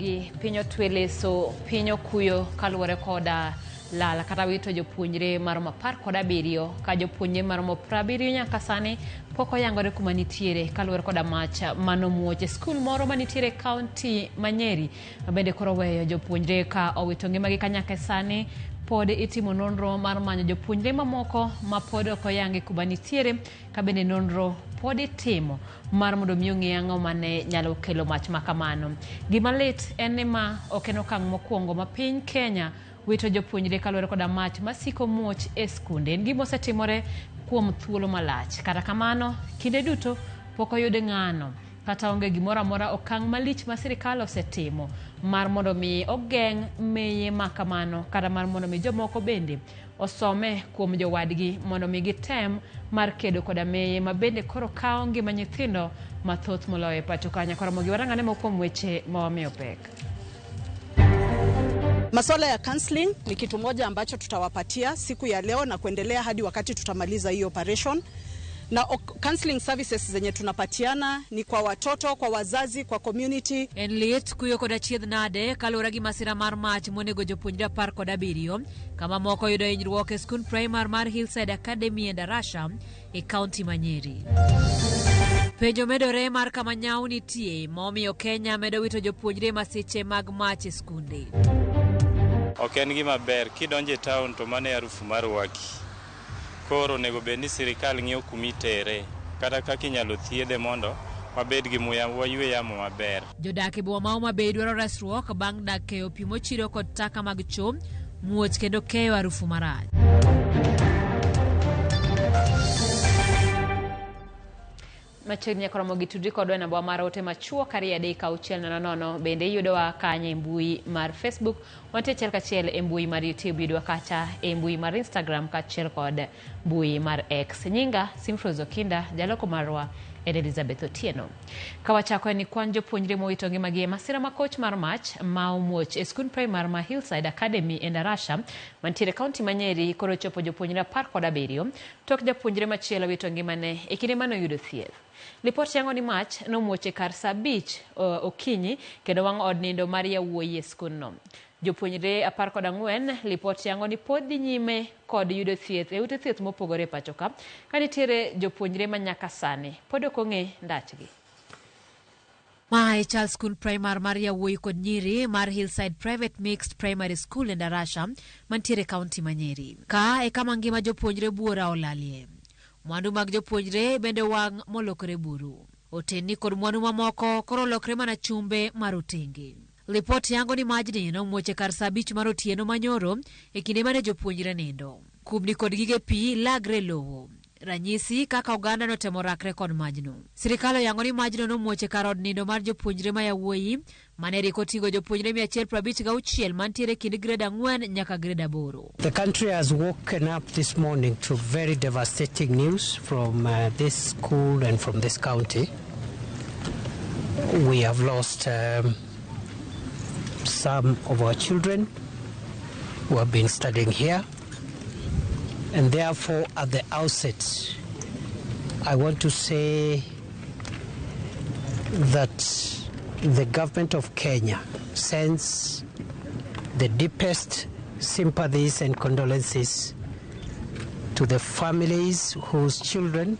magi pinyo tweleso pinyo kuyo kaluwore koda lala kata wito jopuonjre maromo 17 ka jopuonjre maromo 70 nyaka sani pok oyangore kuma nitiere kaluwore koda mach manomuoche skul moro manitiere kaunti ma Nyeri bende koro weyo jopuonjre ka owito ngimagi ka nyaka sani pod itimo nonro mar manyo jopuonjre mamoko ma pod ok oyangi kuma nitiere ka bende nonro pod itimo mar mondo mi ong'e ang'o mane nyalo kelo mach makamano. Gima lit en ni ma ok en okang' mokwongo ma piny Kenya wito jopuonjre kaluwore koda mach masiko muoch e skunde. En gima osetimore kuom thuolo malach. Kata kamano kinde duto pok oyude ng'ano kata onge gimoro amora okang' malich ma sirikal osetimo mar mondo mi ogeng' meye makamano kata mar mondo mi jomoko bende osome kuom jowadgi mondo mi gitem mar kedo koda meye ma bende koro kawo ngima nyithindo mathoth moloyo e pacho kanya. Koro mogi warang'ane mo kuom weche mawamiyo pek. Masuala ya counseling ni kitu moja ambacho tutawapatia siku ya leo na kuendelea hadi wakati tutamaliza hii operation. Na counseling services zenye tunapatiana ni kwa watoto, kwa wazazi, kwa community. En liet kuyo koda chiedh nade kaluwore gi masira mar mach monego jopuonjre 17 kama moko yudo hinyruok e skul primar mar Hillside Academy e Ndarasha e kaunti ma Nyeri. Penjo medore mar kama nyau nitie momiyo Kenya medo wito jopuonjre masiche mag mach e skunde. Ok en gima ber kidonjo e town to mane harufu mar waki. Koro nego bed ni sirikal ng'iyo kumitere kata kaka inyalo thiedhe mondo wabed gi muya waywe yamo maber. Jodak e boma ma Homabay dwaro resruok bang' dak keyo pi mochido kod taka mag choo, muoch kendo keyo harufu marach. Machiegni koromo gi tudri kodwa namba mar ote machuo kari adeka 600 bende yudowa kanye mbui mar Facebook wantie achiel kachiel e mbui mar YouTube yudowa kacha e mbui mar Instagram kachiel kod mbui mar X. Nyinga Simfrozo Kinda jaloko marwa Elizabeth Otieno. Kawachako ni kwan jopuonjre mowito ngimagi e masira makoch mar mach ma omuoch e skul primar ma Hillside Academy e Ndarasha mantiere kaunti ma Nyeri koro chopo jopuonjre 17 tok japuonjre machielo wito ngimane e kinde mano yudo thieth. Lipot yango ni mach nomuoche kar saa 5 okinyi kendo wang' od nindo mar yawuoyi e skunno. Jopuonjre 14 lipot yango ni pod dhi nyime kod yudo thieth e ute thieth mopogore e pacho ka nitiere jopuonjre ma nyaka sani pod ok ong'e ndachgi. Ma e chal skul primar mar yawuoyi kod nyiri mar Hillside Private Mixed Primary School e Ndarasha mantiere kaunti ma Nyeri. Ka e kama ngima jopuonjre buora olalie. Mwandu mag jopuonjre bende wang' molokore buru. Oteni kod mwandu mamoko koro lokre mana chumbe mar otenge. Lipot yango ni majni nomuoche kar saa 5 mar otieno manyoro e kinde mane jopuonjre nindo. Kubni kod gige pi lagre lowo. Ranyisi kaka oganda notemo rakre kod majno. Sirikal oyango ni majno nomuoche kar od nindo mar jopuonjre ma yawuoyi mane riko tingo jopuonjre 156 mantiere kind grade 4 nyaka grade 8. The country has woken up this morning to very devastating news from this school and from this county. We have lost some of our children who have been studying here, and therefore at the outset I want to say that the government of Kenya sends the deepest sympathies and condolences to the families whose children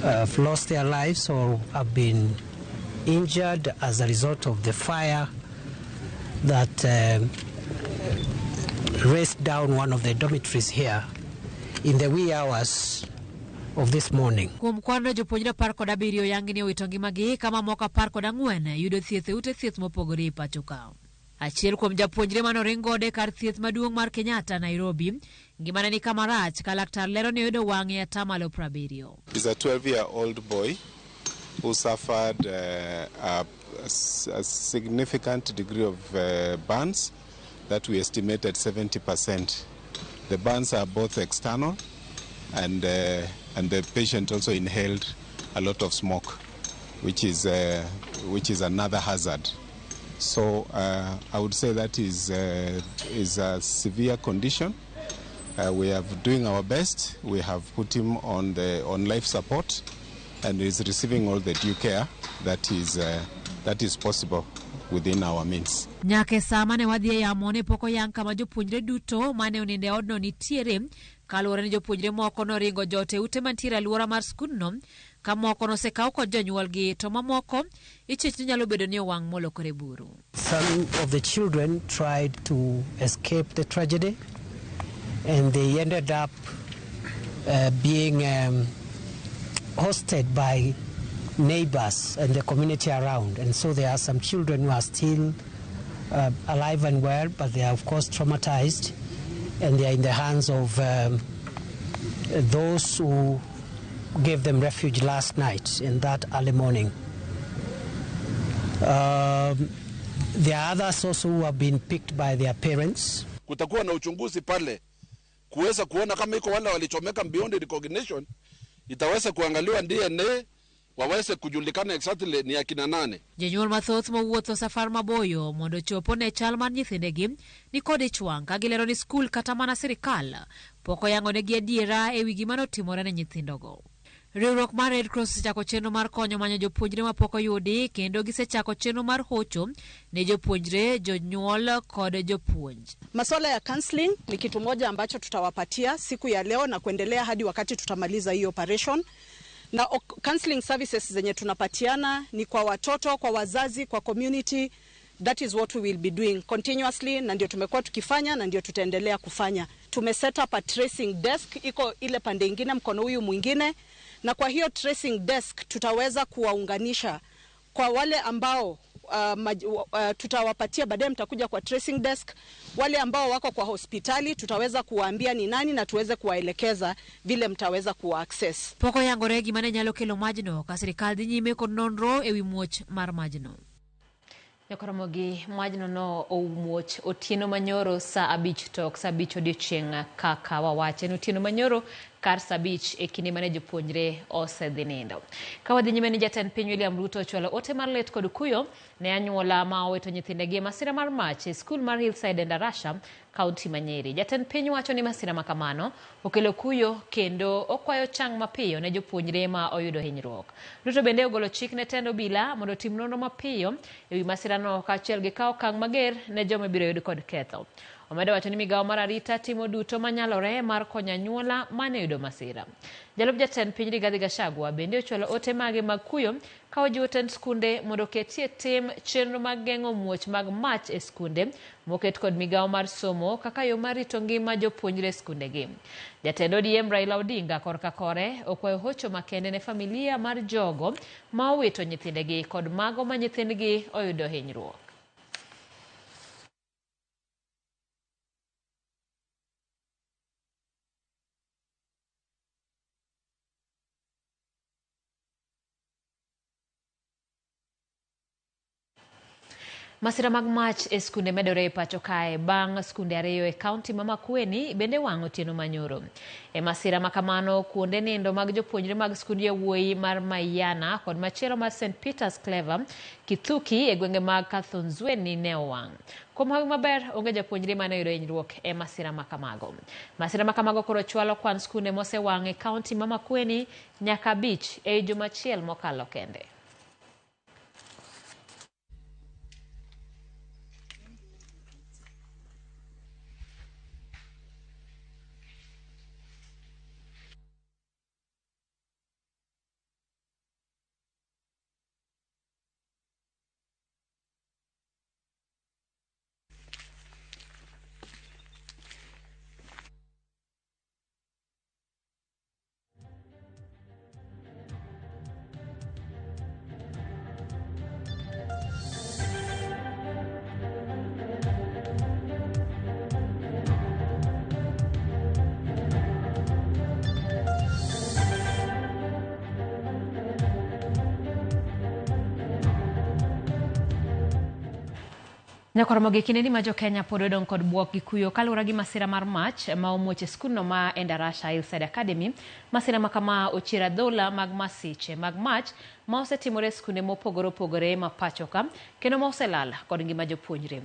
have lost their lives or have been injured as a result of the fire that raced down one of the dormitories here in the wee hours of this morning. Kuom kwano jopuonjre 17 yangi ni owito ngimagi kama moko 14 yudo thieth e ute thieth mopogore e pacho ka. Achiel kuom japuonjre manoringode kar thieth maduong' mar Kenyatta Nairobi ngimane ni kama rach ka laktar lero ni yudo wang'e atamalo 70. He's a 12-year-old boy who suffered a significant degree of burns that we estimated 70%. The burns are both external and the patient also inhaled a lot of smoke, which is another hazard. So I would say that is a severe condition. We are doing our best. We have put him on life support, and is receiving all the due care that is that is possible within our means. Nyake sama ne wadhi yamone poko yang kama jopuonjre duto mane oninde odno nitiere kaluwore ni jopuonjre moko noringo jote ute mantiere alwora mar skundno ka moko nosekaw kod jonyuolgi to mamoko ichich ni nyalo bedo ni owang' molokore buru. Some of the children tried to escape the tragedy and they ended up being hosted by neighbors and the community around, and so there are some children who are still alive and well, but they are of course traumatized, and they are in the hands of those who gave them refuge last night in that early morning. There are others also who have been picked by their parents. Kutakuwa na uchunguzi pale kuweza kuona kama iko wale walichomeka beyond recognition, itaweza kuangaliwa DNA waweze kujulikana exactly ni akina nane. Jonyuol mathoth mawuotho safar maboyo mondo chopo ne chal mar nyithindegi ni kod ichwang' ka gilero ni skul kata mana sirikal poko yangonegi adiera e wi gima notimore ne nyithindogo. Riwruok mar Red Cross osechako chenro mar konyo manyo jopuonjre mapoko yudi kendo gisechako chenro mar hocho ne jopuonjre, jonyuol kod jopuonj. Masuala ya counseling ni kitu moja ambacho tutawapatia siku ya leo na kuendelea hadi wakati tutamaliza hii operation. Na counseling services zenye tunapatiana ni kwa watoto, kwa wazazi, kwa community. That is what we will be doing continuously, na ndio tumekuwa tukifanya na ndio tutaendelea kufanya. Tumeset up a tracing desk, iko ile pande ingine mkono huyu mwingine, na kwa hiyo tracing desk tutaweza kuwaunganisha kwa wale ambao tutawapatia baadaye, mtakuja kwa tracing desk. Wale ambao wako kwa hospitali tutaweza kuwaambia ni nani na tuweze kuwaelekeza vile mtaweza kuwa access. Poko yangore gima ne nyalo kelo majno ka sirikal dhi nyime kod nonro ewi muoch mar majno. Nyakoromogi majno no muoch otieno manyoro sa 5 tok sa 5 odiochieng' kaka wawache. Otieno manyoro kar sa 5 e kinde mane jopuonjre osedhi nindo. Ka wadhi nyime ni jatend piny William Ruto ochwalo ote mar lit kod kuyo ne anyuola ma owito nyithindegi masira mar mach e skul mar Hillside Endarasha, kaunti ma Nyeri. Jatend piny wacho ni masira makamano okelo kuyo kendo okwayo chang mapiyo ne jopuonjre ma oyudo hinyruok. Ruto bende ogolo chik ne tend obila mondo tim nonro mapiyo ewi masirano kaachiel gi kawo okang' mager ne joma biro yud kod ketho. Omedo wacho ni migawo mar arita timo duto manyalore mar konyo anyuola mane yudo masira. Jalup jatend piny Rigathi Gachagua bende ochwalo ote mage mag kuyo ka ojiwo tend skunde mondo ketie tim chenro mag geng'o muoch mag mach e skunde moket kod migawo mar somo kaka yo mar rito ngima jopuonjre skundegi. Jatend ODM Raila Odinga korka kore okwayo hocho makende ne familia mar jogo ma owito nyithindegi kod mago ma nyithindgi oyudo hinyruok. Masira mag mach e skunde medore e pacho kae bang' skunde ariyo e kaunti ma Makueni bende wang' otieno manyoro. E masira makamano kuonde nindo mag jopuonjre mag skund yawuoyi mar Mayiana kod machielo mar St. Peter's Clever Kithuki e gwenge mag Kathonzweni ne owang'. Kuom hawi maber onge japuonjre mane yudo hinyruok e masira makamago. Masira makamago koro chwalo kwan skunde mosewang' e kaunti ma Makueni nyaka 5 e juma achiel mokalo kende. Nyakoromogi kineni ma jo Kenya pod odong' kod buok gi kuyo kaluwore gi masira mar mach ma omuoch e skundno ma Endarasha Hillside Academy. Masira makama ochiero adhola mag masiche mag mach ma osetimore skunde mopogore opogore ma pachoka kendo ma oselal kod ngima jopuonjre.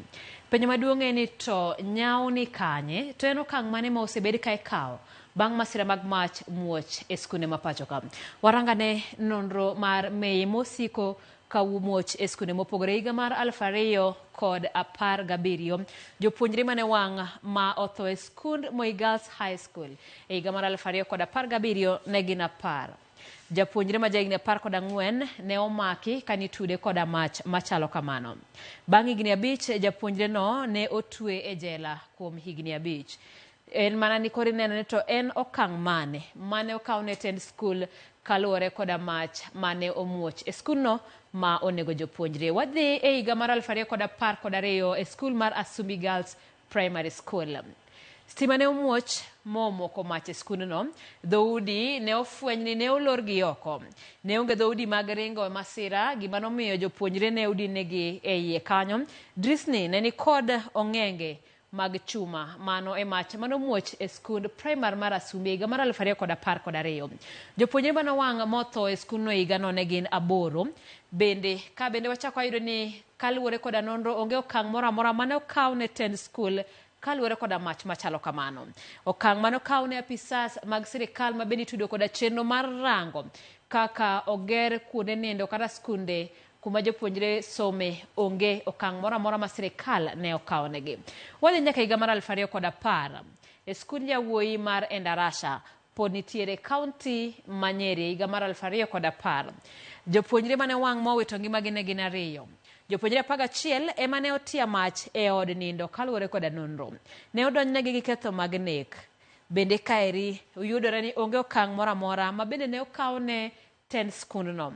Penjo maduong' en ni to nyawo ni kanye to en okang' mane ma osebed ka ikawo bang' masira mag mach muoch e skunde ma pachoka. Warangane nonro mar Mei mosiko kawuoch e skunde mopogore higa mar 2017 jopuonjre mane wang' ma otho e skund Moi Girls High School e higa mar 2017 ne gin 10. Japuonjre ma jahigni 14 ne omaki kanitude koda mach machalo kamano. Bang' higni 5 japuonjre no ne otwe e jela kuom higni 5. En mana ni kori neno ni to en okang' mane okaw ne tend skul kaluwore koda mach mane omuoch e skul no ma onego jopuonjre. Wadhi e higa mar 2012 e skul mar Asumbi Girls Primary School. Stima ne omuoch momoko mach e skul no. Dhoudi ne ofweny ni ne olor gi oko. Ne onge dhoudi mag ringo masira, gima nomiyo jopuonjre ne udinegi e iye kanyo. Drisni ne ni kod ong'enge mag chuma mano e mach mano muoch e skund primar mar Asumbi higa mar 2012. Jopuonjre mane wang' motho e skund no higa no ne gin 8. Bende wachako ayudo ni kaluwore koda nonro onge okang' moro amora mane okaw ne tend skul kaluwore koda mach machalo kamano. Okang' mane okaw ne apisas mag sirikal ma bende itudo koda chenro mar rango kaka oger kuonde nindo kata skunde kuma jopuonjre some onge okang' moro amora ma sirikal ne okaw negi. Wadhi nyaka higa mar 2010 e skund yawuoyi mar Endarasha pod nitiere kaunti ma Nyeri higa mar 2010. Jopuonjre mane wang' mowito ngimagi ne gin 2. Jopuonjre 11 ema ne otia mach e od nindo kaluwore koda nonro. Ne odonjnegi gi ketho mag nek. Bende kaeri uyudore ni onge okang' moro amora ma bende ne okaw ne tend skund no.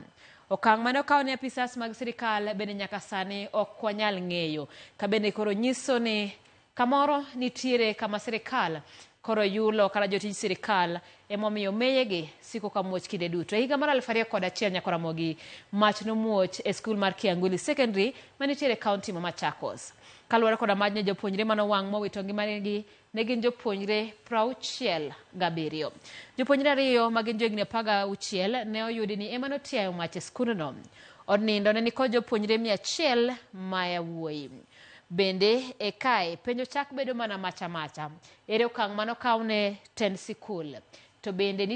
Okang' mane okaw ne apisas mag sirikal bende nyaka sani ok wanyal ng'eyo. Ka bende koro nyiso ni kamoro nitiere kama sirikal koro yulo kata jotij sirikal emomiyo meyegi siko kamuoch kinde duto. E higa mar 2001 nyakораmogi mach nomuoch e skul mar Kianguli Secondary manitiere kaunti ma Machakos. Kaluwore koda majne jopuonjre mano wang' mowito ngimagi ne gin jopuonjre 67. Jopuonjre 2 ma gin johigni 16 ne oyudi ni ema notiayo mach e skul no. Od nindo ne nikod jopuonjre 100 ma yawuoyi. Bende e kae penjo chak bedo mana macha. Ere okang' mano kaw ne tend sikul. To bende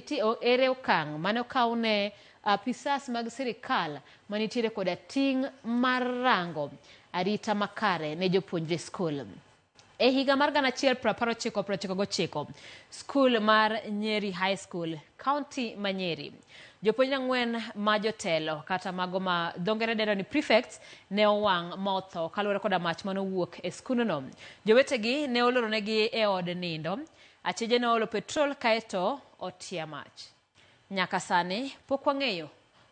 ere okang' mano kaw ne apisas mag sirikal manitiere koda ting' mar rango arita makare ne jopuonjre skul. E higa mar 1999 skul mar Nyeri High School, kaunti ma Nyeri, jopuonjre 4 ma jotelo kata mago ma dhongere dendo ni prefects ne owang' motho kaluwore koda mach mano wuok e skul no. Jowetegi ne oloronegi e od nindo. Achije ne olo petrol kaeto otia mach. Nyaka sani pok wang'eyo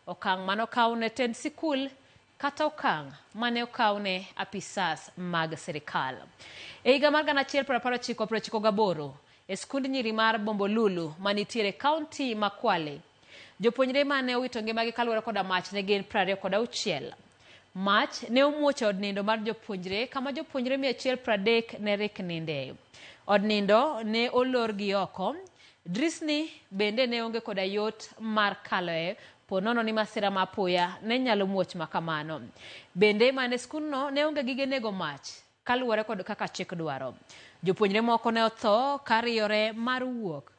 okang' mano kaw ne tend sikul kata okang' mane okaw ne apisas mag sirikal. E higa mar 1998 e skund nyiri mar Bombolulu manitiere kaunti ma Kwale, jopuonjre mane owito ngimagi kaluwore koda mach ne gin 26. Mach ne omuocho od nindo mar jopuonjre kama jopuonjre 130 ne rik ninde. Od nindo ne olor gi oko. Drisni bende ne onge koda yot mar kaloe ponono ni masira mapoya ne nyalo muoch makamano. Bende mane skul no ne onge gige nego mach kaluwore kod kaka chik dwaro. Jopuonjre moko ne otho kariyore mar wuok.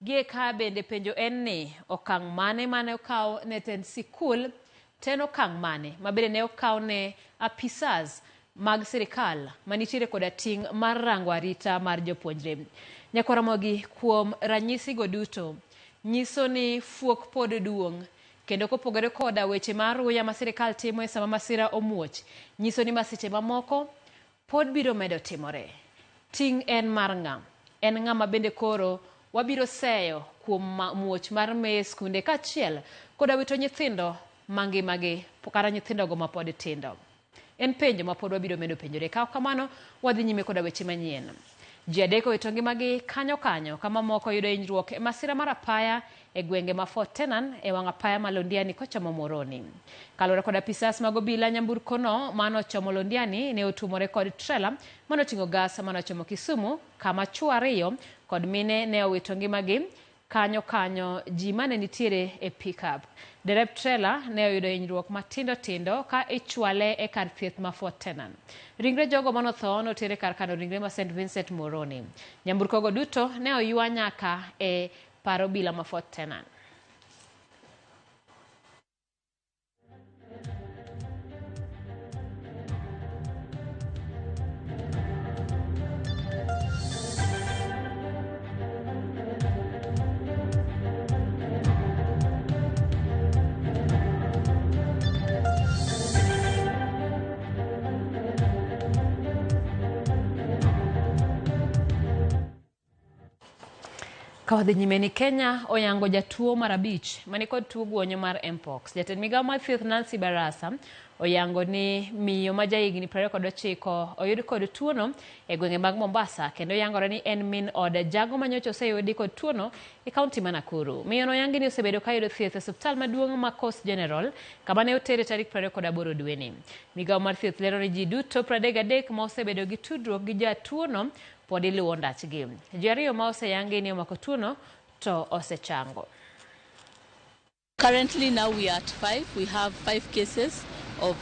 Gie ka bende penjo en ni okang' mane okaw ne tend sikul, ten okang' mane ma bende ne okaw ne apisas mag sirikal manitiere koda ting' mar rango arita mar jopuonjre. Nyakораmogi kuom ranyisi go duto nyiso ni fuok pod duong' kendo kopogore koda weche mar ruya ma sirikal timo e sama masira omuoch, nyiso ni masiche mamoko pod biro medo timore. Ting' en mar ng'a? En ng'ama bende koro wabiro seyo kuom muoch mar me skunde kachiel koda wito nyithindo mangimagi kata nyithindogo ma pod tindo. En penjo ma pod wabiro medo penjore. Ka kamano wadhi nyime koda weche manyien. Ji 3 owito ngimagi kanyo kama moko yudo hinyruok e masira mar apaya e gwenge ma Fort Tenan e wang' apaya ma Londiani kochomo Moroni. Kaluwore kod apisas mag obila, nyamburko no mano chomo Londiani ne otumore kod trela mano ting'o gas mano chomo Kisumu kama chuo 2 kod mine ne owito ngimagi kanyo ji mane nitiere e pickup. Derep trela ne oyudo hinyruok matindo ka ichwale e kar thieth ma Fort Tenan. Ringre jogo manotho notere kar kano ringre ma St. Vincent Moroni. Nyamburko go duto ne oywa nyaka e paro obila ma Fort Tenan. Kawadhi nyimeni Kenya oyango jatuo marabich manikod tuo guonyo mar Mpox. Jatend migao mar thieth Nancy Barasa oyango ni miyo ma jahigni 29 oyud kod tuono e gwenge mag Mombasa, kendo oyangore ni en min od jago manyocha oseyudi kod tuono e kaunti ma Nakuru. Miyo no oyangi ni osebedo ka yudo thieth e osiptal maduong' ma Coast General kama ne otere tarik 28 dwe ni. Migao mar thieth lero ni ji duto 33 ma osebedo gi tudruok gi jatuono pod iluwo ndachgi. Ji ariyo ma oseyangi ni omako tuono to osechango. Currently now we are at 5. We have 5 cases of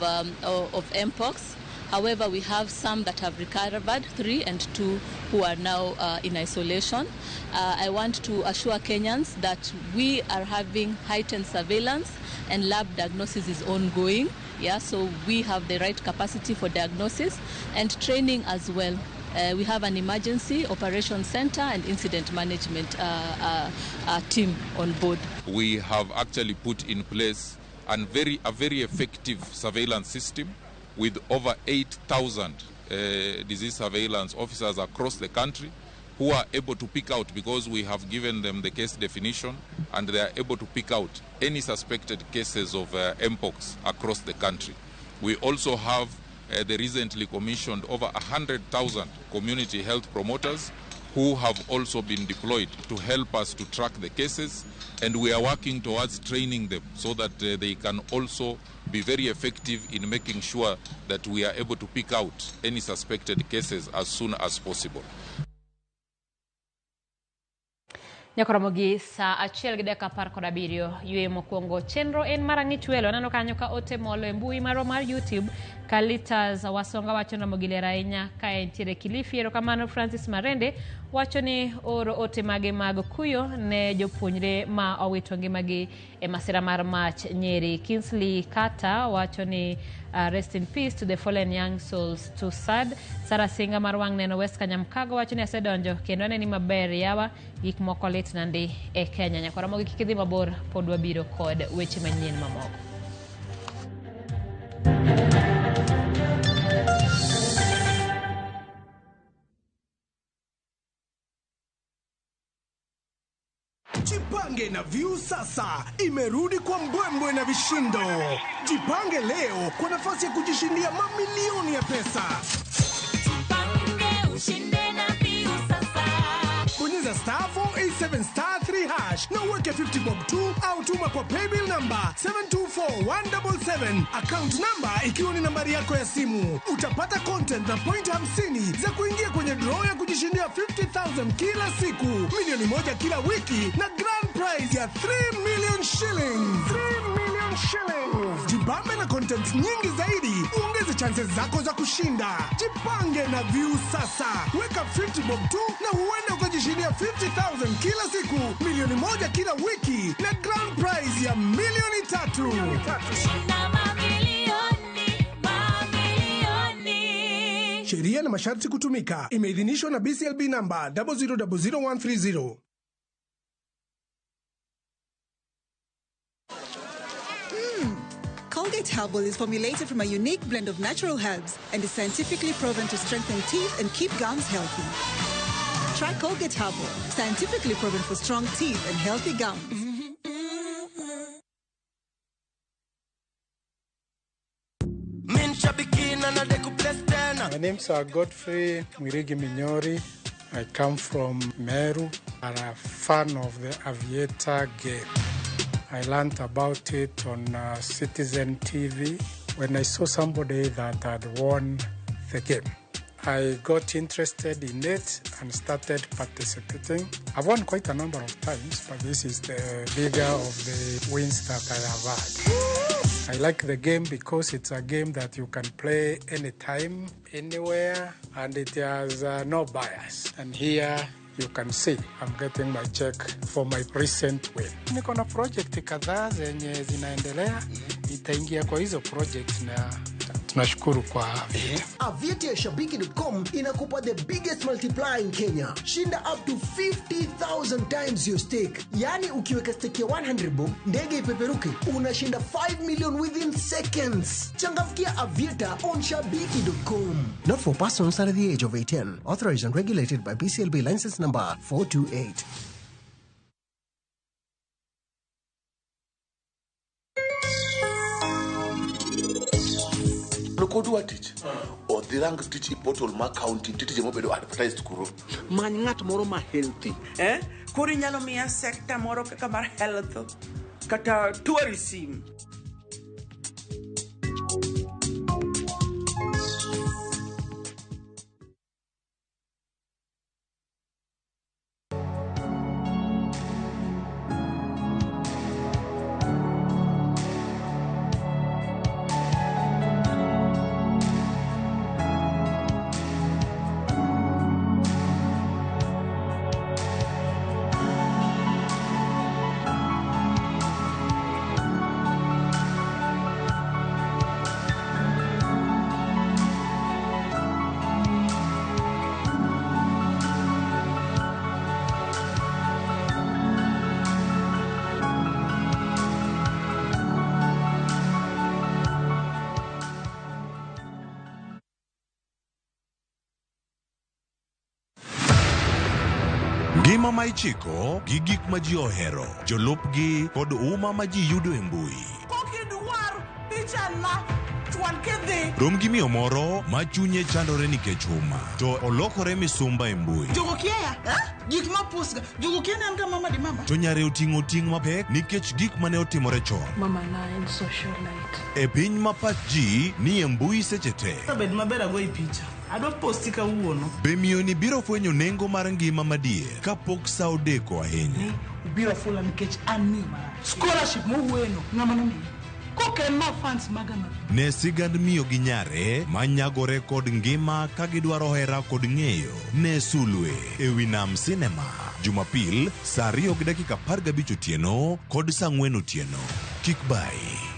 Mpox. However, we have some that have recovered, 3 and 2 who are now in isolation. I want to assure Kenyans that we are having heightened surveillance and lab diagnosis is ongoing. Yeah, so we have the right capacity for diagnosis and training as well. We have an emergency operation center and incident management team on board. We have actually put in place a very effective surveillance system with over 8,000 disease surveillance officers across the country who are able to pick out, because we have given them the case definition, and they are able to pick out any suspected cases of Mpox across the country. We also have the recently commissioned over 100,000 community health promoters who have also been deployed to help us to track the cases, and we are working towards training them so that they can also be very effective in making sure that we are able to pick out any suspected cases as soon as possible. Nyakoromogi sa 1:17 yue mokwongo chenro en marang'ich welo nano kanyo ka ote molo e mbui maro mar YouTube Kalitas Wasonga wacho na mogilera ahinya ka entiere Kilifi. Erokamano Francis Marende wacho ni oro ote mage mag kuyo ne jopuonjre ma owito ngimagi e masira mar mach Nyeri. Kingsley Kata wacho ni rest in peace to the fallen young souls, too sad. Sara Singa mar wang' neno West Kanyamkago wacho ni asedonjo kendo ne ni maber yawa gik moko lit nandi e Kenya. Nyakoromogi kikidhi mabor pod wabiro kod weche manyien mamoko. Jipange na View sasa imerudi kwa mbwembwe na vishindo. Jipange leo kwa nafasi ya kujishindia mamilioni ya pesa. Jipange ushinde na View sasa. Bonyeza *487*3# na uweke 50 bob tu au tuma kwa paybill number 724177, account number ikiwa ni nambari yako ya simu. Utapata content na point 50 za kuingia kwenye draw ya kujishindia 50,000 kila siku, milioni 1 kila wiki na grand prize ya 3 million shillings. 3 million shillings. Jibambe na content nyingi zaidi, uongeze chances zako za kushinda. Jipange na View sasa. Weka 50 bob tu na huenda ukajishindia 50,000 kila siku, milioni 1 kila wiki na grand prize ya milioni 3. Shinda mamilioni. Sheria na masharti kutumika. Imeidhinishwa na BCLB number 0000130. Colgate Herbal is formulated from a unique blend of natural herbs and is scientifically proven to strengthen teeth and keep gums healthy. Try Colgate Herbal, scientifically proven for strong teeth and healthy gums. My name's Godfrey Mwirigi Minyori. I come from Meru. I'm a fan of the Aviator game. I learned about it on Citizen TV when I saw somebody that had won the game. I got interested in it and started participating. I've won quite a number of times, but this is the bigger of the wins that I have had. I like the game because it's a game that you can play anytime, anywhere, and it has no bias. And here you can see I'm getting my check for my recent win. Niko na project kadhaa zenye zinaendelea, nitaingia kwa hizo project na tunashukuru kwa Aviator. Aviator Shabiki.com inakupa the biggest multiplier in Kenya. Shinda up to 50,000 times your stake. Yani ukiweka stake ya 100 bob, ndege ipeperuke, unashinda 5 million within seconds. Changamkia Aviator on Shabiki.com. Not for persons under the age of 18. Authorized and regulated by BCLB license number 428. kodwa tich odhirang tich portal ma county tich mobedo advertised kuro many ng'at moro ma healthy koro inyalo miya sector moro kaka mar health kata tourism. Ngima ma ichiko gi gik ma ji ohero, jolupgi kod uma ma ji yudo e mbui. Rom gi miyo moro ma chunye chandore nikech uma, to olokore misumba e mbui. Jogo kia gik ma pusga, jogo kia nan ka mama di mama. To nyare oting'o ting' mapek nikech gik mane otimore chon. Mama na en socialite. E piny ma pach ji ni e mbui seche te. Sabed maber ago i picha. Adwa posti ka uono. Be miyo ni biro fwenyo nengo mar ngima madier kapok sa odeko ahinya. Biro fula nikech ani scholarship mo ueno ng'ama nami. Koke ma fans magama. Ne sigand miyo gi nyare manyagore kod ngima ka gidwaro hera kod ng'eyo. Ne sulwe e wi Nam Cinema. Jumapil saa 2:15 otieno kod saa 4 otieno. Kik bai.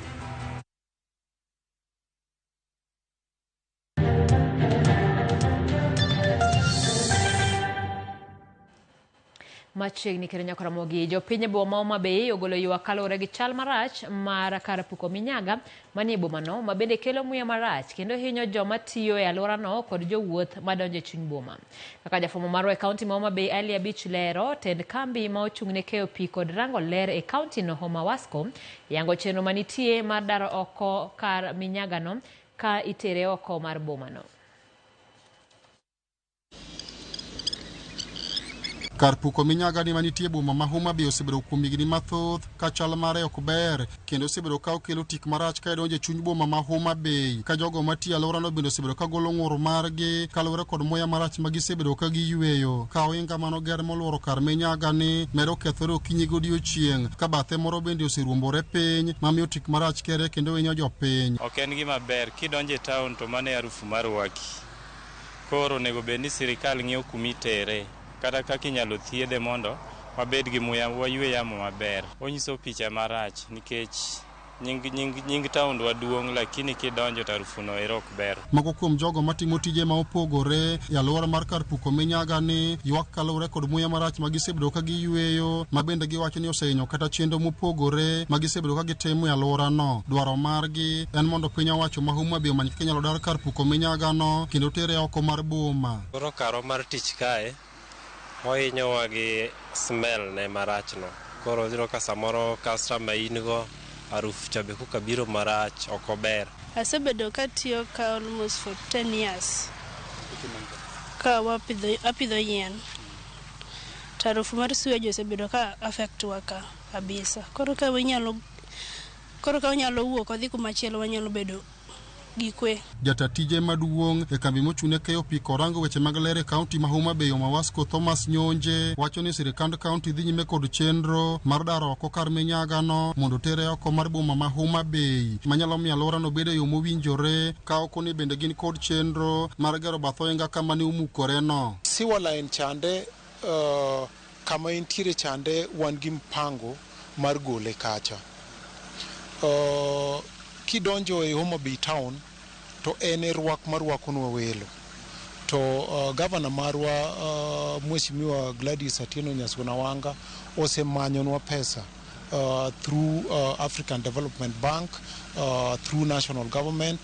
Machiegni kero Nyakaramogi, jopiny e boma Homa Bay ogolo ywak kaluwore gi chal marach mar kar puko minyaga manie bomano ma bende kelo muya marach kendo hinyo joma tiyo e alworano kod jowuoth madonjo e chuny boma. Kaka jafwambo marwa e kaunti ma Homa Bay Ali Abich lero, tend kambi ma ochung'ne keyo pi kod rango ler e kaunti no Homa Wasco yango chenro manitie mar daro oko kar minyagano ka itere oko mar bomano. Kar puko minyaga ni manitie boma ma Homa Bay osebedo kuom higni mathoth ka chal mare ok ber kendo osebedo ka okelo tik marach ka donjo e chuny boma ma Homa Bay ka jogo matiyo alworano bende osebedo ka golo ng'ur margi kaluwore kod muya marach ma gisebedo ka giyweyo ka ohinga manoger moluoro kar minyaga ni medo kethore okinyi godiechieng' ka bathe moro bende oseruombore piny mamiyo tik marach kere kendo winyo jopiny. Ok en gima ber kidonjo e taon to mane harufu mar waki. Koro onego bed ni sirikal ng'iyo kumitere kata kaka inyalo thiedhe mondo wabed gi muya waywe yamo maber. Onyiso picha marach nikech nying taondwa duong' lakini kidonjo to harufuno ero ok ber. Moko kuom jogo matimo tije ma opogore e alwora mar kar puko minyaga ni ywak kaluwore kod muya marach ma gisebedo ka giyweyo ma bende giwacho ni osehinyo kata chenro mopogore ma gisebedo ka gitimo e alworano. Dwaro margi en mondo piny owacho ma Homa Bay omany kaka inyalo dar kar puko minyaga no kendo tere oko mar boma. Koro karo mar tich kae ohinyowa gi smell ne marachno. Koro ziro ka samoro customer ingo harufu chabe kuka biro marach ok ober. Asebedo ka tiyo ka almost for 10 years. Ka apidho yien. Harufu mar sewage osebedo ka affect waka kabisa. Koro ka wanyalo wuok odhi kumachielo wanyalo bedo gikwe. Jata tije maduong' e kambi mochune keyo pi korango weche mag ler e kaunti ma Homa Bay Homa Wasco Thomas Nyonje wacho ni sirikand kaunti dhi nyime kod chenro mar daro oko kar minyaga no mondo tere oko mar boma ma Homa Bay manyalo miyo alworano bedo yo mowinjore ka oko ni bende gin kod chenro mar gero bath ohinga kama ne omukore no. Siwala en chande kama intiere chande wan gi mpango mar gole kacha. Kidonjo e Homa Bay town to en rwak marwakonwa welo to governor marwa Mheshimiwa Gladys Atieno Nyasuna Wanga osemanyonwa pesa through African Development Bank, through national government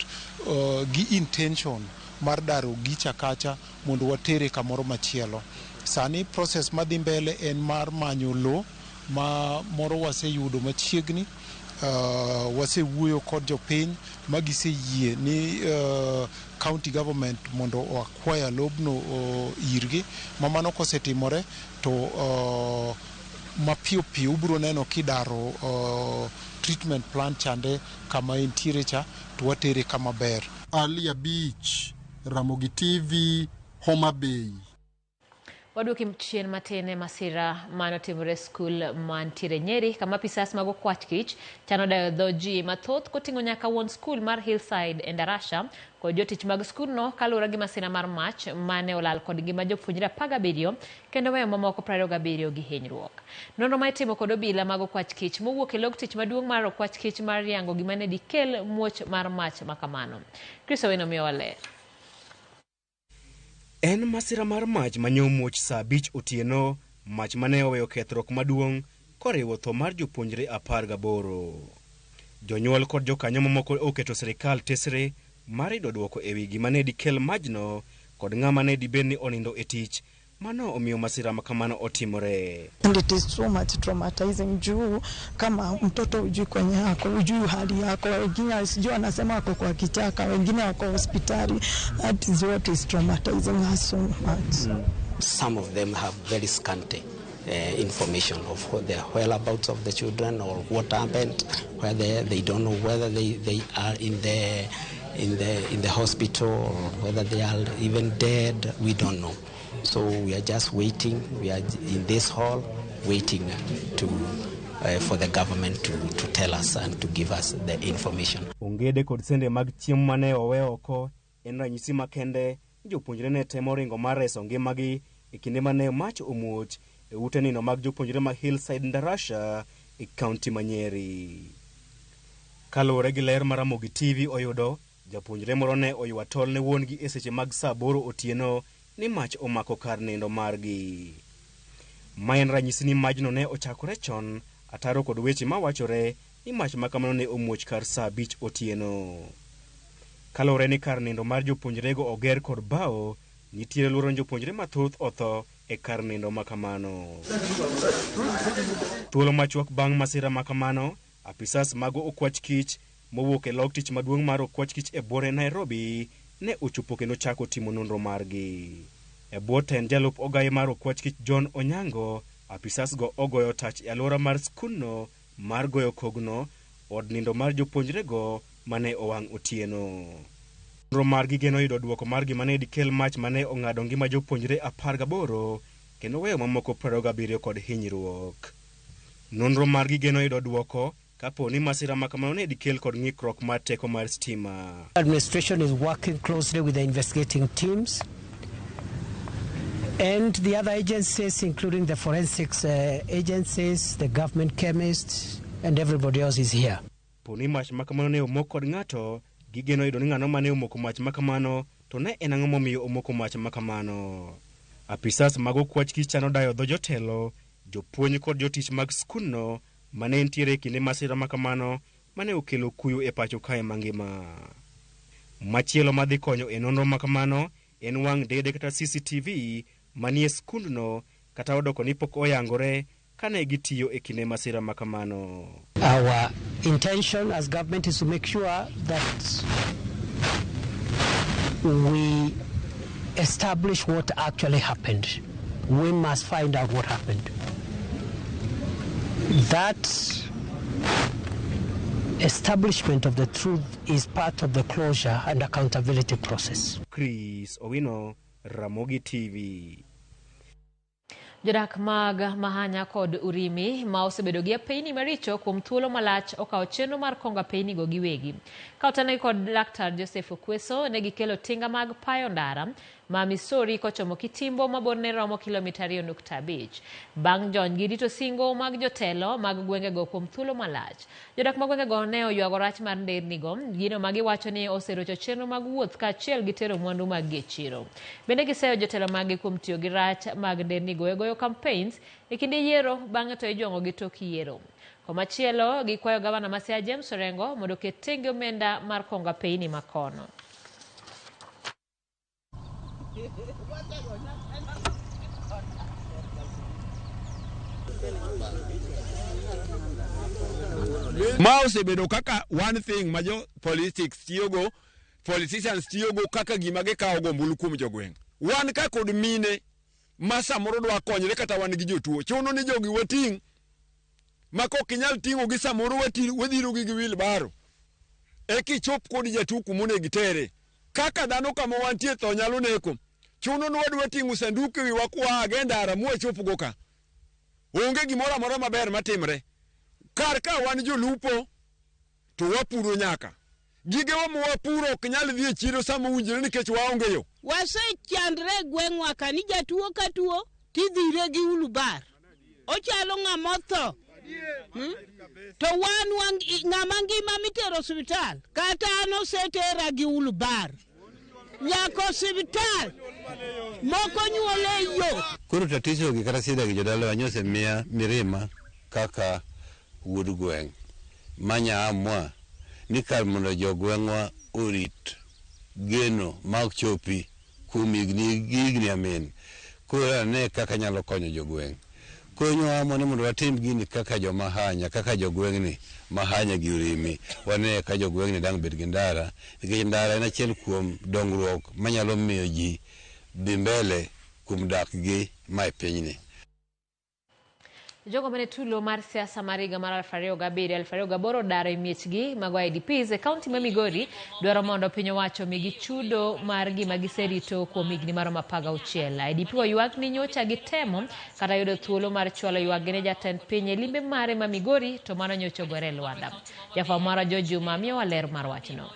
gi intention mar daro gicha kacha mondo watere kamoro machielo. Sani process madhi mbele en mar manyo lo ma moro waseyudo machiegni wasewuoyo kod jopiny magiseyie ni county government mondo acquire lobno irgi, mamano kosetimore to mapiyo piyo ubro neno kidaro treatment plant chande kama entiere cha to watere kama ber. Alia Beach, Ramogi TV, Homa Bay. Waduoki chien matene masira manotimore skul mantiere Nyeri kama pisas mago kwach kich chano dayo dhoji mathoth koting'o nyaka wuon skul mar Hillside e Ndarasha kod jotich mag skul no kaluwore gi masira mar mach mane olal kod ngima jopuonjre 17 kendo weyo mamoko 27 gi hinyruok. Nonro ma itimo kod obila mago kwach kich mowuok e log tich maduong' mar kwach kich mar yango gima ne dikel muoch mar mach makamano. Chris Owino miyo wale. En masira mar mach manyo muoch saa 5 otieno, mach mane oweyo kethruok maduong' koriwo tho mar jopuonjre 18. Jonyuol kod jokanyo mamoko oketo sirikal tesre mar yudo duoko ewi gima ne dikel majno kod ng'ama ne dibed ni onindo e tich mano omiyo masira makamano otimore. And it is so much traumatizing juu kama mtoto ujui kwenye yako, ujui hali yako, wengine sijui anasema wako kwa kichaka, wengine wako hospitali. That is what is traumatizing us so much. Some of them have very scanty information of the whereabouts of the children or what happened, where they don't know whether they are in the hospital or whether they are even dead. We don't know. So we are just waiting. We are in this hall waiting for the government to tell us and to give us the information. Ongede kod sende mag chiemo mane owe oko en ranyisi makende jopuonjre ne temo ringo mar reso ngimagi e kinde mane mach omuoch e ute nino mag jopuonjre ma Hillside Ndarasha e kaunti ma Nyeri. Kaluwore gi ler mar Ramogi TV oyudo, japuonjre moro ne oywa tol ne wuongi e seche mag saa 8 otieno ni mach omako kar nindo margi. Maen ranyisi ni majno ne ochakore chon, ataro kod weche mawachore ni mach makamano ne omuoch kar saa 5 otieno. Kalore ni kar nindo mar jopuonjrego oger kod bao, nitiere luoro jopuonjre mathoth otho e kar nindo makamano. Thuolo machuok bang' masira makamano, apisas mago okwach kich mowuok e log tich maduong' mar okwach kich e bore Nairobi ne ochopo kendo chako timo nonro margi. E bwo tend jalup ogaye mar okwach kich John Onyango, apisas go ogoyo tach e alwora mar skunno mar goyo kogno, od nindo mar jopuonjrego mane owang' otieno. Nonro margi geno yudo duoko margi mane dikel mach mane ong'ado ngima jopuonjre 18 kendo weyo mamoko 27 kod hinyruok. Nonro margi geno yudo duoko kapo ni masira makamano ne dikel kod ng'ikruok mar teko mar stima. Administration is working closely with the investigating teams and the other agencies, including the forensics agencies, the government chemists, and everybody else is here. Poni mach makamano ne omoko kod ng'ato, gigeno yudo ni ng'ano mane omoko mach makamano to ne en ang'o momiyo omoko mach makamano. Apisas mag okwach kich chano dayo dho jotelo, jopuonj kod jotich mag skunno mane entiere kinde masira makamano mane okelo kuyo e pacho kae mangima. Machielo madhi konyo e nonro makamano en wang' dede kata CCTV manie skundno kata odoko ni pok oyangore kane gitiyo e kinde masira makamano. Our intention as government is to make sure that we establish what actually happened. We must find out what happened. That establishment of the truth is part of the closure and accountability process. Chris Owino, Ramogi TV. Jodak mag Mahanya kod Urimi ma osebedo gi apeyni maricho kuom thuolo malach okawo chenro mar kongo apeyni go giwegi. Kautane kod Laktar Joseph Okweso ne gikelo tinga mag payo ndara ma Missouri kochomo Kitimbo maborne romo kilomita 2.5. Bang' jony gi rito singo mag jotelo mag gwenge go kuom thuolo malach. Jodak mag gwenge go ne oywago rach mar nderni go, gino ma giwacho ni oserocho chenro mag wuoth kaachiel gi tero mwandu mag chiro. Bende giseyo jotelo mag kuom tiyo gi rach mag nderni go e goyo campaigns e kinde yiero bang'e to ijongo gi tok yiero. Komachielo gikwayo gavana ma Siaya James Orengo mondo oket tenge omenda mar kongo apeyni makono. Ma osebedo kaka one thing ma jo politicians tiyogo kaka gima gikawo gombulu kuom jogweng'. Wan ka kod mine ma samoro dwa konyre kata wan gi jotuo. Chuno ni jogi wating' ma kok inyal ting'o gi samoro wadhiro gi wheelbarrow. Kichop kod jatuo kumone gitere. Kaka dhano kama wantie tho nyalo neko. Chuno ni wadwa ting'o sanduku wiwa kwa agenda mu chop go ka. Onge gimoro amora maber matimre. Kar ka wan jolupo to wapuro nyaka. Gige wa mwapuro ok nyal dhi e chiro sama unjire nikech waonge yo. Wase chandre gweng'wa ka ni jatuo ka tuo tidhire gi ulubar. Ochalo ng'ama tho. To wan ng'ama ngima mitero hospital kata an osetera gi ulubar. Nyako hospital moko nyuole yo. Koro tatizo gi kata sida gi jodala wanyose mia mirima kaka wuod gweng'. Manya amwa ni kar mondo jogweng'wa orit geno mag chopi kuom higni amen. Koro ne kaka nyalo konyo jogweng'. Konyo amo ni mondo watim gini kaka joma hanya, kaka jogweng'ni mahanya gi urimi. Wane ka jogweng'ni dang bed gi ndara. Nikech ndara en achiel kuom dongruok manyalo miyo ji dhi mbele kuom dak gi ma e pinyni. Jogo mane tulo mar siasa mar higa mar 2007 daro e miechgi mago IDPs e kaunti ma Migori dwaro mondo piny owacho migi chudo mar gima giserito kuom higni maromo 16. IDP oywak ni nyocha gitemo kata yudo thuolo mar chwalo ywak ne jatend piny e limbe mare ma Migori to mano nyocha ogore lwanda. Jafwambo mara Jojuma miyowa ler mar wachno.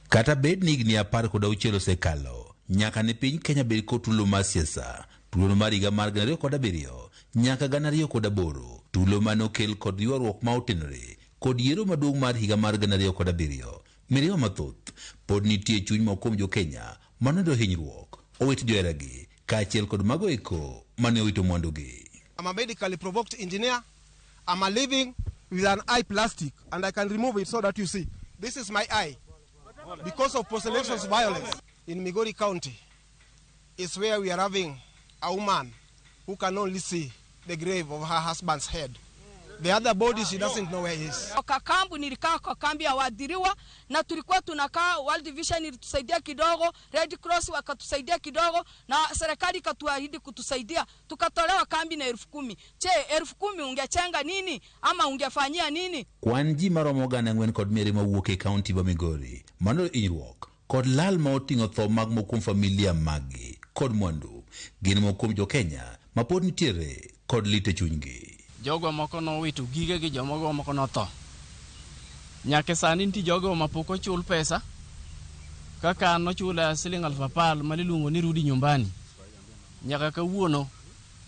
Kata bed ni higni 16 osekalo, nyaka ne piny Kenya bed kod tulo mar siasa. Tulo mar higa mar 2007 nyaka 2008, tulo manokel kod ywaruok ma otenore kod yiero maduong' mar higa mar 2007. Mirima mathoth pod nitie chuny ma kuom jo Kenya manodo hinyruok, owet joheragi kaachiel kod mago eko mane owito mwandugi. I'm a medically provoked engineer. I'm a living with an eye plastic and I can remove it so that you see. This is my eye. Because of post-election violence in Migori County is where we are having a woman who can only see the grave of her husband's head. The other body she doesn't know where he is. Kakambu nilikaa kwa kambi ya waadhiriwa na tulikuwa tunakaa, World Vision ilitusaidia kidogo, Red Cross wakatusaidia kidogo na serikali ikatuahidi kutusaidia. Tukatolewa kambi na 10,000. Che 10,000 ungechenga nini ama ungefanyia nini? Kwan ji maromo 4,000 kod miere mawuok e kaunti ma Migori manodo hinyruok kod lal ma oting'o tho mag mokuom familia magi kod mwandu gin mokuom jo Kenya ma pod nitiere kod lite chunygi. Jogo moko no wito gige gi jogo moko no tho. Nyaka sani nitie jogo ma pok ochul pesa. Kaka no chula siling 10,000 maliluongo ni rudi nyumbani. Nyaka kawuono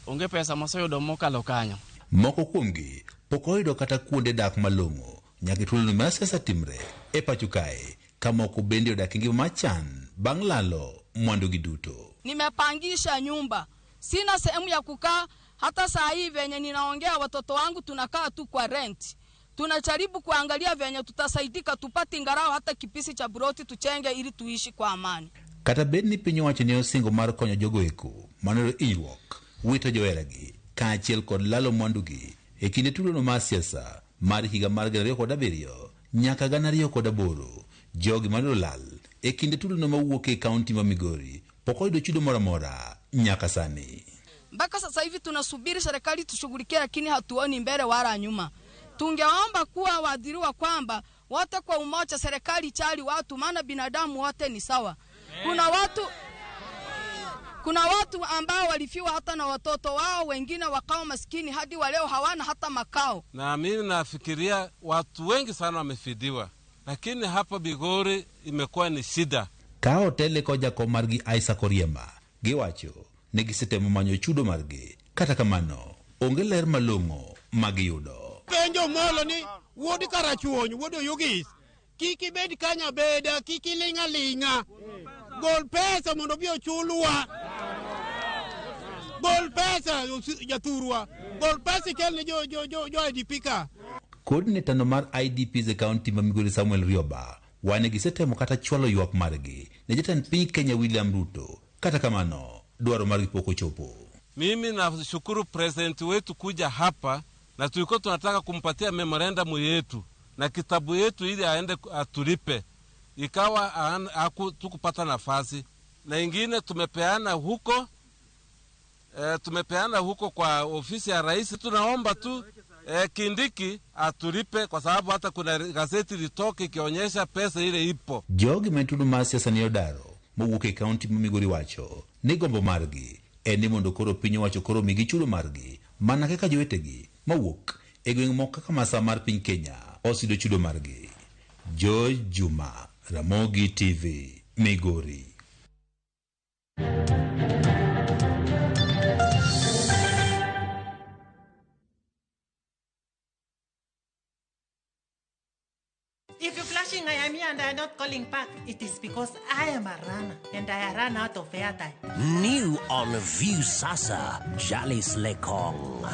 onge pesa moseyudo mokalo kanyo. Moko kuomgi pok oyudo kata kuonde dak malong'o. Nyaka tulo mar siasa timre e pacho kae kama ok bende odak ngima machan bang' lalo mwandu gi duto. Nimepangisha nyumba. Sina sehemu ya kukaa. Hata saa hii venye ninaongea watoto wangu tunakaa tu kwa rent. Tunajaribu kuangalia venye tutasaidika tupate ngarao hata kipisi cha broti tuchenge ili tuishi kwa amani. Kata bed ni piny owacho ne osingo mar konyo jogo eko manodo hinyruok, wito joheragi kaachiel kod lalo mwandugi e kinde tulono mar siasa mar higa mar 2007 nyaka 2008. Jogi manodo lal e kinde tulono mawuok e kaunti ma Migori pok oyudo chudo moro amora nyaka sani. Mpaka sasa hivi tunasubiri serikali tushughulikie, lakini hatuoni mbele wala nyuma. Tungeomba kuwa waadhiriwa kwamba wote kwa umoja serikali chali watu, maana binadamu wote ni sawa. Kuna watu ambao walifiwa hata na watoto wao, wengine wakao maskini hadi waleo hawana hata makao. Na mimi nafikiria watu wengi sana wamefidiwa, lakini hapa Migori imekuwa ni shida. Ka hotel ko jako margi Aisa Koriema giwacho ne gisetemo manyo chudo margi, kata kamano onge ler malong'o magiyudo. Penjo molo ni wuod karachuony, wuod Oyugis, kiki bed kanya beda, kiki linga linga. Gol pesa mondo bi ochulwa. Gol pesa jaturwa. Gol pesa kelne jo IDP ka. Coordinator no mar IDPs e kaunti ma Migori Samuel Rioba wane gisetemo kata chwalo ywak margi ne jatend piny Kenya William Ruto, kata kamano dwaro margi pok ochopo. Mimi nashukuru president wetu kuja hapa na tulikuwa tunataka kumpatia memorandum yetu na kitabu yetu ili aende atulipe. Ikawa tukupata nafasi. Na ingine tumepeana huko kwa ofisi ya rais. Tunaomba tu Kindiki atulipe kwa sababu hata kuna gazeti litoke ikionyesha pesa ile ipo. Jogi Metulu Masiasa Niodaro mowuok e kaunti ma Migori wacho ni gombo margi en ni mondo koro piny wacho koro migi chulo margi mana kaka jowetegi mawuok e gweng' moko kaka Masamar piny Kenya osido chudo margi. George Juma, Ramogi TV, Migori. If you're flashing I am here and I am not calling back, it is because I am a runner and I ran out of airtime. New on View Sasa, Jali Slekong.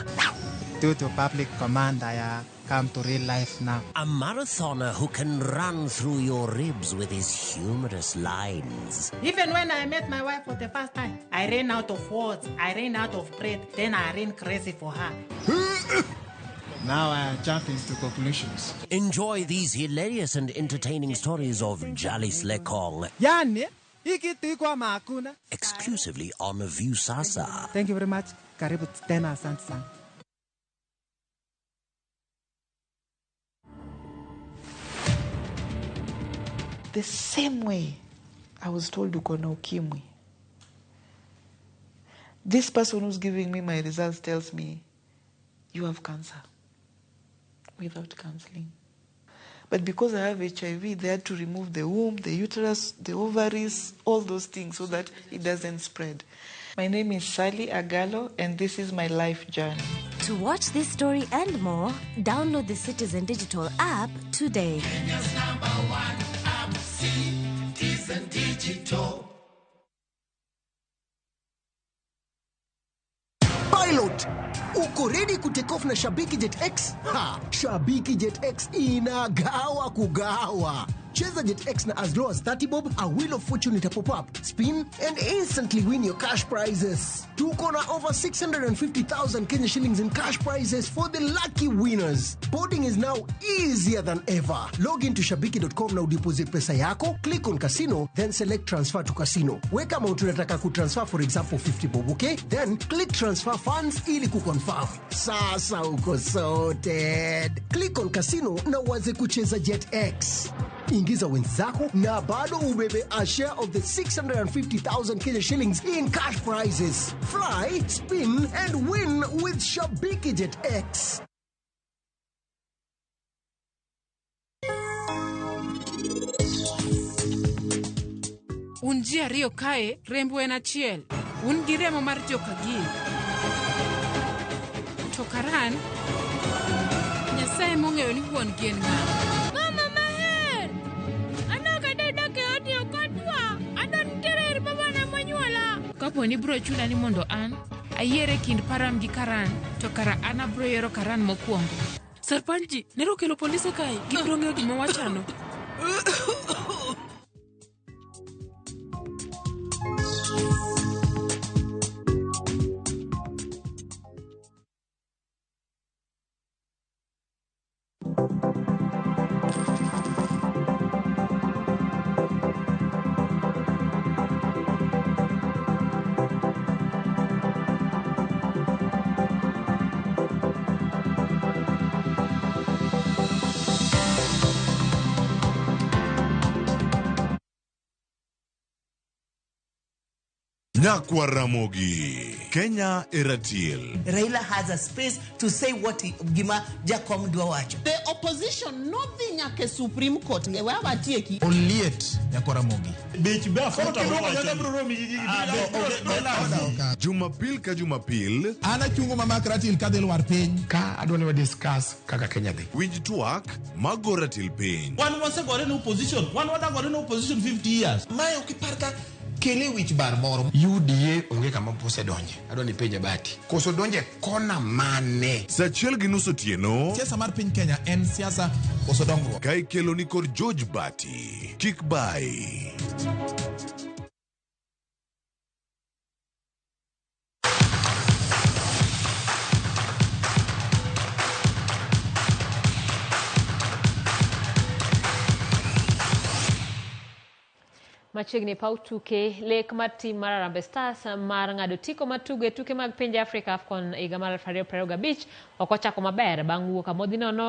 Due to public command, I come to real life now. A marathoner who can run through your ribs with his humorous lines. Even when I met my wife for the first time, I ran out of words, I ran out of breath, then I ran crazy for her. Now I jump into conclusions. Enjoy these hilarious and entertaining stories of Jali Slekong. Yani, ikitikwa makuna. Exclusively on View Sasa. Thank you very much. Karibu tena, asante sana. The same way I was told uko na ukimwi, this person who's giving me my results tells me you have cancer without counseling. But because I have HIV, they had to remove the womb, the uterus, the ovaries, all those things so that it doesn't spread. My name is Sally Agalo, and this is my life journey. To watch this story and more, download the Citizen Digital app today. Kenya's #1 app, Citizen Digital. Pilot, uko ready kutake off na Shabiki Jet X? Ha! Shabiki Jet X inagawa kugawa. Cheza Jet X na as low as 30 bob, a wheel of fortune itapop up, spin, and instantly win your cash prizes. Tuko na over 650,000 Kenya shillings in cash prizes for the lucky winners. Boarding is now easier than ever. Log into shabiki.com na udeposit pesa yako, click on casino, then select transfer to casino. Weka amount unataka kutransfer, for example 50 bob, okay? Then click transfer funds ili kuconfirm. Sasa uko sorted. Click on casino na uanze kucheza Jet X. Ingiza wenzako na bado ubebe a share of the 650,000 Kenya shillings in cash prizes. Fly, spin, and win with Shabiki Jet X. Un ji ariyo kae, rembo en achiel. Un gi remo mar joka gin. To karan, Nyasaye mong'eyo ni wuon gi en ng'a. Kapo ni bro chula ni mondo an ayiere kind Param gi Karan, to kara ana bro yero Karan mokwongo. Sarpanji, nero kelo polise kae, gibro ng'eyo gima wachano. Nyakwa Ramogi, Kenya Eratiel. Raila has a space to say what Gima Jakom Dwawacho. The opposition, nothing like a Supreme Court. Onliet Nyakwa Ramogi. Jumapil ka Jumapil. Ana chungo mama Kratil kadel war piny. Ka adwani wa discuss kaka Kenya dhi. Winj tuak magoratil piny. One was got in opposition. One was got in opposition 50 years. Mayo kiparka kele wich bar moro. UDA onge kama pose donje. Adwani penja bati. Koso donje kona mane. Sachiel gi nusu tieno. Siasa mar piny Kenya en siasa koso dongruok. Kai kelo ni kod George Bati. Kik bai. Machiegni pau tuke lek mar tim mar Harambee Stars mar ng'ado tiko mar tuke mag pinje Afrika AFCON higa mar 2025 ok ochako maber bang' wuok amodhi nono